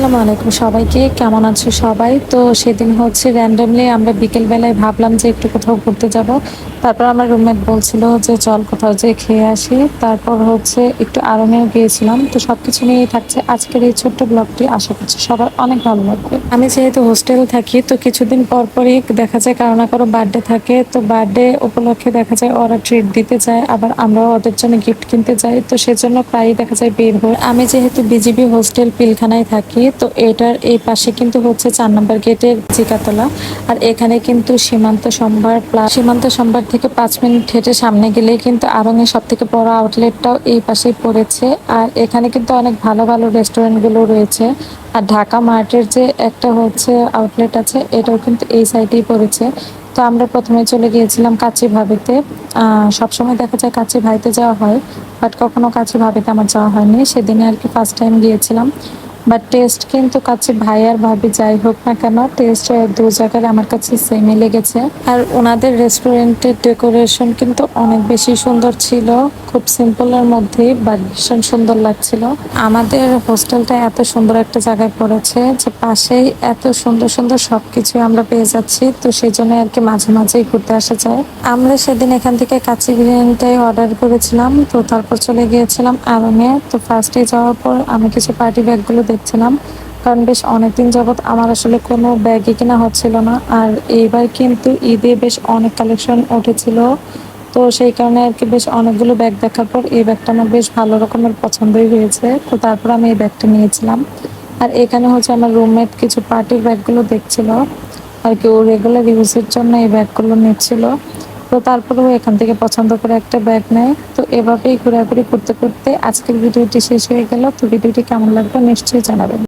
আসসালামু আলাইকুম সবাইকে। কেমন আছো সবাই? তো সেদিন হচ্ছে randomly আমরা বিকেল বেলায় ভাবলাম যে একটু কোথাও ঘুরতে যাব। তারপর আমার রুমমেট বলছিল যে চল কোথাও যেয়ে খেয়ে আসি। তারপর হচ্ছে একটু আড়ঙেও গিয়েছিলাম। তো সবকিছু নিয়েই থাকছে আজকের এই ছোট্ট ব্লগটি। আশা করছি সবার অনেক ভালো লাগবে। আমি যেহেতু হোস্টেলে থাকি তো কিছুদিন পর পরই দেখা যায় কারো না কারো বার্থডে থাকে। তো বার্থডে উপলক্ষে দেখা যায় ওরা ট্রিট দিতে চায়, আবার আমরাও ওদের জন্য গিফট কিনতে যাই। তো সেজন্য প্রায়ই দেখা যায় বের হই। আমি যেহেতু বিজিবি হোস্টেল পিলখানায় থাকি, তো এটার এই পাশে কিন্তু হচ্ছে ৪ নম্বর গেটের জিকাতলা। আর এখানে কিন্তু সীমান্ত সম্ভার সীমান্ত সম্ভার থেকে ৫ মিনিট হেঁটে সামনে গেলে কিন্তু আড়ং-এর সবথেকে বড় আউটলেটটাও এই পাশেই পড়েছে। আর এখানে কিন্তু অনেক ভালো ভালো রেস্টুরেন্টগুলো রয়েছে। আর ঢাকা মার্টের যে একটা হচ্ছে আউটলেট আছে, এটাও কিন্তু এই সাইডেই পড়েছে। তো আমরা প্রথমে চলে গিয়েছিলাম কাচ্চি ভাবিতে। সবসময় দেখা যায় কাচ্চি ভাইতে যাওয়া হয়, বাট কখনো কাচ্চি ভাবিতে আমার যাওয়া হয়নি। সেদিনে আর কি ফার্স্ট টাইম গিয়েছিলাম। বাট টেস্ট কিন্তু কাছে ভাই আর ভাবি যাই হোক না কেন, টেস্ট দু জায়গার আমার কাছে সেমই লেগেছে। আর ওনাদের রেস্টুরেন্টের ডেকোরেশন কিন্তু অনেক বেশি সুন্দর ছিল, খুব সিম্পলের মধ্যেই বাট ভীষণ সুন্দর লাগছিল। আমাদের হোস্টেলটা এত সুন্দর একটা জায়গায় পড়েছে যে পাশেই এত সুন্দর সুন্দর সবকিছু আমরা পেয়ে যাচ্ছি। তো সেই জন্য আর কি মাঝে মাঝেই ঘুরতে আসা যায়। আমরা সেদিন এখান থেকে কাচ্চি বিরিয়ানিটাই অর্ডার করেছিলাম। তো তারপর চলে গিয়েছিলাম আড়ং-এ। তো ফার্স্টে যাওয়ার পর আমি কিছু পার্টি ব্যাগগুলো দেখছিলাম, কারণ বেশ অনেকদিন যাবৎ আমার আসলে কোনো ব্যাগই কেনা হচ্ছিল না। আর এইবার কিন্তু ঈদে বেশ অনেক কালেকশন উঠেছিল। তো সেই কারণে আর কি বেশ অনেকগুলো ব্যাগ দেখার পর এই ব্যাগটা আমার বেশ ভালো রকমের পছন্দই হয়েছে। তো তারপর আমি এই ব্যাগটা নিয়েছিলাম। আর এখানে হচ্ছে আমার রুমমেট কিছু পার্টির ব্যাগগুলো দেখছিল আর কি, ও রেগুলার ইউজের জন্য এই ব্যাগগুলো নিচ্ছিল। তো তারপরেও এখান থেকে পছন্দ করে একটা ব্যাগ নেয়। তো এভাবেই ঘোরাঘুরি করতে করতে আজকের ভিডিওটি শেষ হয়ে গেল। তো ভিডিওটি কেমন লাগবে নিশ্চয়ই জানাবেন।